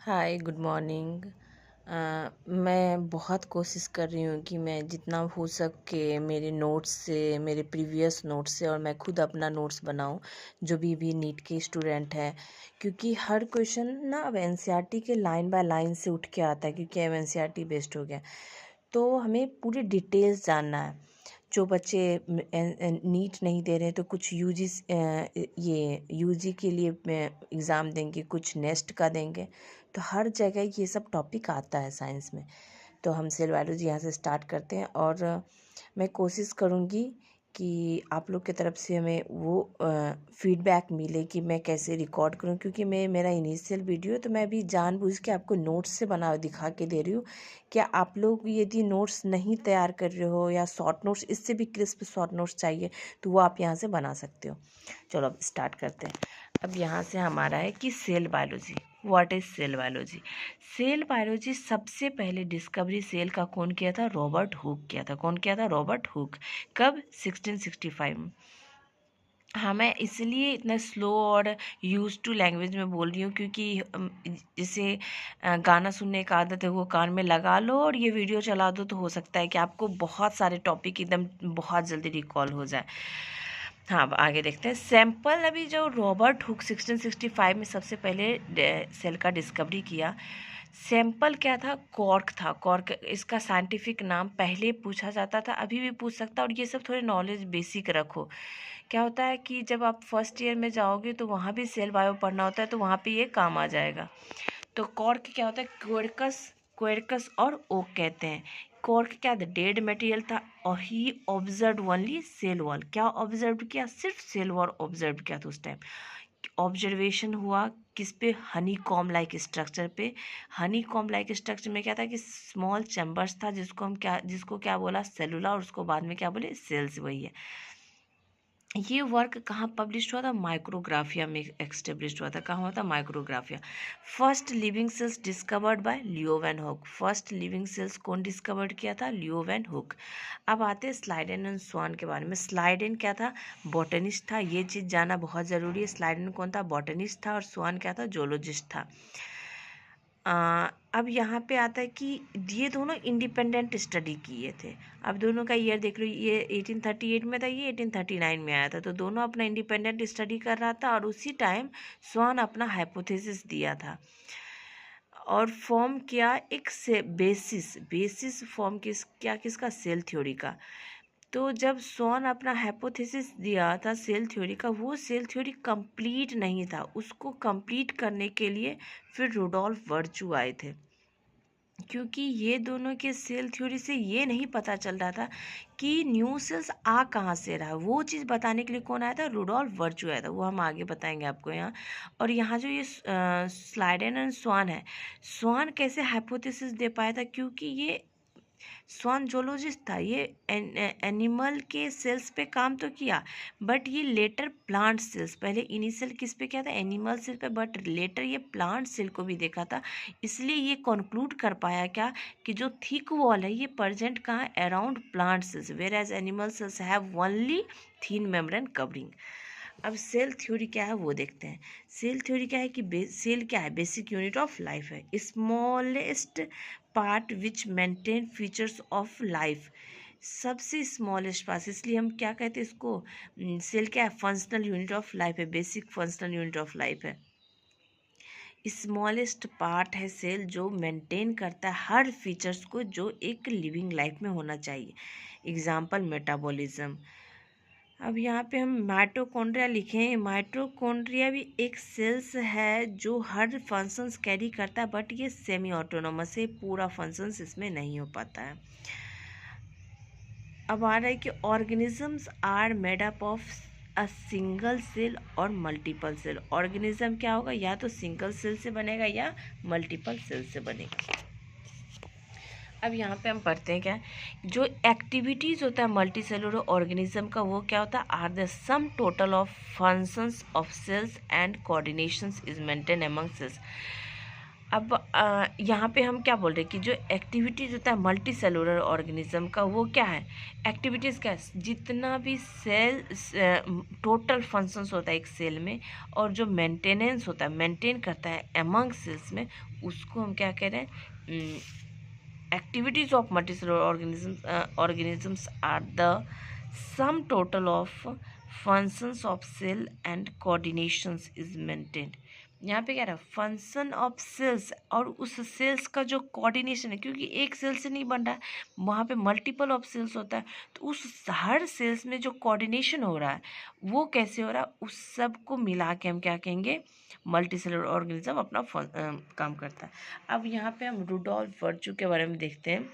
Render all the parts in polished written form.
Hi good morning. मैं बहुत कोशिश कर रही हूँ कि मैं जितना हो सके मेरे नोट्स से, मेरे प्रीवियस नोट्स से, और मैं खुद अपना नोट्स बनाऊँ जो भी नीट के स्टूडेंट हैं, क्योंकि हर क्वेश्चन ना अब एनसीईआरटी के लाइन बाय लाइन से उठ के आता है, क्योंकि अब एनसीईआरटी बेस्ड हो गया। तो हमें पूरी डिटेल्स जानना है। जो बच्चे नीट नहीं दे रहे हैं तो कुछ यूजी, ये यूजी के लिए एग्ज़ाम देंगे, कुछ नेक्स्ट का देंगे, तो हर जगह ये सब टॉपिक आता है साइंस में। तो हम सेल बायोलॉजी यहाँ से स्टार्ट करते हैं, और मैं कोशिश करूँगी कि आप लोग की तरफ से हमें वो फीडबैक मिले कि मैं कैसे रिकॉर्ड करूँ, क्योंकि मेरा इनिशियल वीडियो तो मैं अभी जानबूझ के आपको नोट्स से बना दिखा के दे रही हूँ। क्या आप लोग यदि नोट्स नहीं तैयार कर रहे हो या शॉर्ट नोट्स, इससे भी क्रिस्प शॉर्ट नोट्स चाहिए, तो वो आप यहाँ से बना सकते हो। चलो अब स्टार्ट करते हैं। अब यहाँ से हमारा है कि cell biology. What is cell biology? Cell biology सबसे पहले डिस्कवरी सेल का कौन किया था? रॉबर्ट हुक किया था। कौन किया था? Robert Hooke. कब? 1665 में। हाँ, मैं इसलिए इतना स्लो और यूज टू लैंग्वेज में बोल रही हूँ, क्योंकि जैसे गाना सुनने का आदत है, वो कान में लगा लो और ये वीडियो चला दो, तो हो सकता है कि आपको बहुत सारे टॉपिक एकदम बहुत जल्दी रिकॉल हो जाए। हाँ, अब आगे देखते हैं। सैंपल, अभी जो रॉबर्ट हुक 1665 में सबसे पहले सेल का डिस्कवरी किया, सैंपल क्या था? कॉर्क था। कॉर्क इसका साइंटिफिक नाम पहले पूछा जाता था, अभी भी पूछ सकता है, और ये सब थोड़े नॉलेज बेसिक रखो। क्या होता है कि जब आप फर्स्ट ईयर में जाओगे तो वहाँ भी सेल बायो पढ़ना होता है, तो वहाँ पे ये काम आ जाएगा। तो कॉर्क क्या होता है? क्वेरकस, क्वेरकस और ओक कहते हैं। कॉर्क क्या था? डेड मटेरियल था, और ही ऑब्जर्व ओनली सेल वॉल। क्या ऑब्जर्व किया? सिर्फ सेल वॉल ऑब्जर्व किया था उस टाइम। ऑब्जर्वेशन हुआ किस पे? हनी कॉम लाइक स्ट्रक्चर पे। हनी कॉम लाइक स्ट्रक्चर में क्या था कि स्मॉल चैम्बर्स था, जिसको क्या बोला? सेलुला, और उसको बाद में क्या बोले? सेल्स। वही है। ये वर्क कहाँ पब्लिश हुआ था? माइक्रोग्राफिया में एक्स्टेब्लिश हुआ था। कहाँ हुआ था? Micrographia. First living cells discovered by Leo van Hook. First living cells कौन डिस्कवर्ड किया था? Leo van Hook. अब आते हैं स्लाइडेन एंड स्वान के बारे में। स्लाइडेन क्या था? बॉटनिस्ट था। ये चीज़ जानना बहुत ज़रूरी है। स्लाइडेन कौन था? बॉटनिस्ट था। और स्वान क्या था? जोलॉजिस्ट था। अब यहाँ पे आता है कि ये दोनों इंडिपेंडेंट स्टडी किए थे। अब दोनों का ईयर देख लो, ये 1838 में था, ये 1839 में आया था, तो दोनों अपना इंडिपेंडेंट स्टडी कर रहा था, और उसी टाइम स्वान अपना हाइपोथेसिस दिया था और फॉर्म किया एक से बेसिस फॉर्म किसका? सेल थ्योरी का। तो जब स्वान अपना हाइपोथेसिस दिया था सेल थ्योरी का, वो सेल थ्योरी कंप्लीट नहीं था। उसको कंप्लीट करने के लिए फिर रुडोल्फ वर्चू आए थे, क्योंकि ये दोनों के सेल थ्योरी से ये नहीं पता चल रहा था कि न्यू सेल्स आ कहाँ से रहा है। वो चीज़ बताने के लिए कौन आया था? रुडोल्फ वर्चू आया था। वो हम आगे बताएंगे आपको यहाँ। और यहाँ जो ये स्लाइडेन एंड स्वान है, स्वान कैसे हाइपोथेसिस दे पाया था? क्योंकि ये स्वान जोलॉजिस्ट था। ये एनिमल के सेल्स पे काम तो किया, बट ये लेटर प्लांट सेल्स, पहले इनिशियल किस पे किया था? एनिमल सेल पे, बट लेटर ये प्लांट सेल को भी देखा था। इसलिए ये कंक्लूड कर पाया क्या कि जो थिक वॉल है ये प्रेजेंट कहाँ? Around plant cells, whereas animal cells have only thin membrane covering. अब सेल थ्योरी क्या है वो देखते हैं। सेल थ्योरी क्या है कि सेल क्या है? बेसिक यूनिट ऑफ लाइफ है, smallest part which maintain features of life. सबसे स्मॉलेस्ट पार्ट, इसलिए हम क्या कहते हैं इसको? सेल क्या है? फंक्शनल यूनिट ऑफ लाइफ है, basic functional unit of life है। स्मॉलेस्ट पार्ट है सेल, जो मेंटेन करता है हर फीचर्स को जो एक लिविंग लाइफ में होना चाहिए। Example metabolism. अब यहाँ पे हम माइटोकॉन्ड्रिया लिखें। माइटोकॉन्ड्रिया भी एक सेल्स है जो हर फंक्शंस कैरी करता है, बट ये सेमी ऑटोनोमस है, पूरा फंक्शंस इसमें नहीं हो पाता है। अब आ रहा है कि organisms are made up of a single cell और मल्टीपल सेल। ऑर्गेनिज्म क्या होगा? या तो सिंगल सेल से बनेगा या मल्टीपल सेल से बनेगा। अब यहाँ पे हम पढ़ते हैं क्या, जो एक्टिविटीज़ होता है मल्टी सेलुलर ऑर्गेनिज्म का, वो क्या होता है? Are the sum total of functions of cells and coordinations is maintain among cells. अब यहाँ पे हम क्या बोल रहे हैं कि जो एक्टिविटीज़ होता है मल्टी सेलुलर ऑर्गेनिज्म का, वो क्या है, एक्टिविटीज़ क्या है, जितना भी सेल टोटल फंक्शंस होता है एक सेल में, और जो मेंटेनेंस होता है, मेंटेन करता है अमंग सेल्स में, उसको हम क्या कह रहे हैं, activities of multi cellular organisms are the sum total of functions of cell and coordinations is maintained। यहाँ पे क्या रहा है, फंक्शन ऑफ सेल्स और उस सेल्स का जो कोऑर्डिनेशन है, क्योंकि एक सेल से नहीं बन रहा है, वहाँ पे मल्टीपल ऑफ सेल्स होता है, तो उस हर सेल्स में जो कोऑर्डिनेशन हो रहा है वो कैसे हो रहा है, उस सब को मिला के हम क्या कहेंगे, मल्टी सेलुलर ऑर्गेनिज्म अपना काम करता है। अब यहाँ पे हम रुडोल्फ वर्च्यू के बारे में देखते हैं,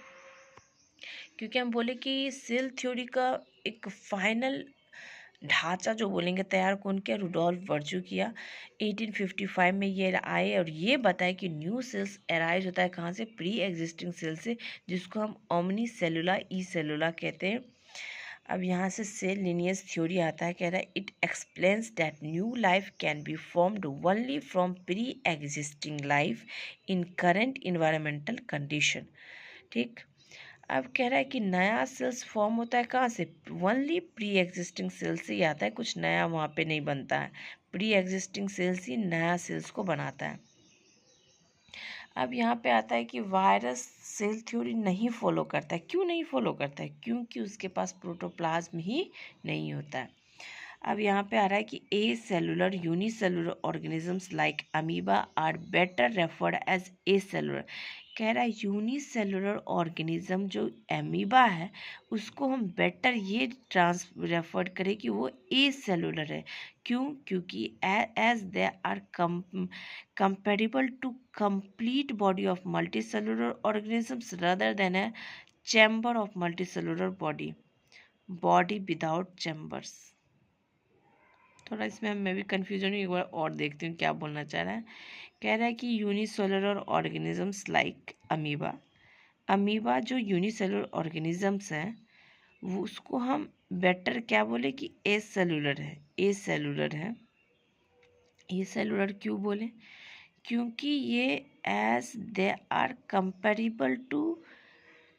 क्योंकि हम बोले कि सेल थ्योरी का एक फाइनल ढांचा जो बोलेंगे तैयार कौन किया, रुडोल्फ वर्च्यू किया। 1855 में ये आए और ये बताए कि न्यू सेल्स एराइज होता है कहाँ से, प्री एग्जिस्टिंग सेल से, जिसको हम ओमनी सेलुला ई सेलुला कहते हैं। अब यहाँ से सेल लिनियस थ्योरी आता है, कह रहा है it explains that new life can be formed only from pre existing life in current environmental condition. ठीक, अब कह रहा है कि नया सेल्स फॉर्म होता है कहाँ से, ओनली प्री एग्जिस्टिंग सेल से ही आता है, कुछ नया वहाँ पे नहीं बनता है, प्री एग्जिस्टिंग सेल्स ही नया सेल्स को बनाता है। अब यहाँ पे आता है कि वायरस सेल थ्योरी नहीं फॉलो करता है, क्यों नहीं फॉलो करता है, क्योंकि उसके पास प्रोटोप्लाज्म ही नहीं होता है। अब यहाँ पे आ रहा है कि acellular unicellular organisms like amoeba are better referred as acellular. कह रहा है यूनिसेलुलर ऑर्गेनिज्म जो अमीबा है उसको हम बेटर ये रेफर्ड करें कि वो ए सेलुलर है। क्यों, क्योंकि as they are comparable to complete body of multi cellular organisms rather than a chamber of multi cellular body without chambers. थोड़ा इसमें मैं भी कन्फ्यूजन हूँ, एक बार और देखती हूँ क्या बोलना चाह रहा है। कह रहा है कि यूनिसेलुलर ऑर्गेनिजम्स लाइक अमीबा जो यूनिसेलुलर ऑर्गेनिजम्स हैं वो उसको हम बेटर क्या बोले कि ए सेलुलर है, ए सेलुलर है। ए सेलुलर क्यों बोले, क्योंकि ये as they are comparable to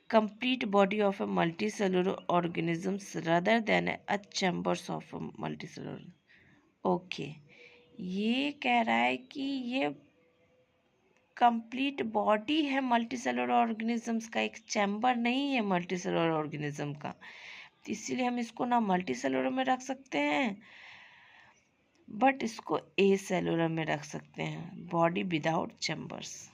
complete body of a multicellular organisms rather than a chambers of a multicellular। Okay, ये कह रहा है कि ये कंप्लीट बॉडी है मल्टीसेलुलर ऑर्गेनिजम्स का, एक चैम्बर नहीं है मल्टीसेलुलर ऑर्गेनिज्म का, तो इसीलिए हम इसको ना मल्टीसेलुलर में रख सकते हैं बट इसको ए सेलुलर में रख सकते हैं, बॉडी विदाउट चैम्बर्स।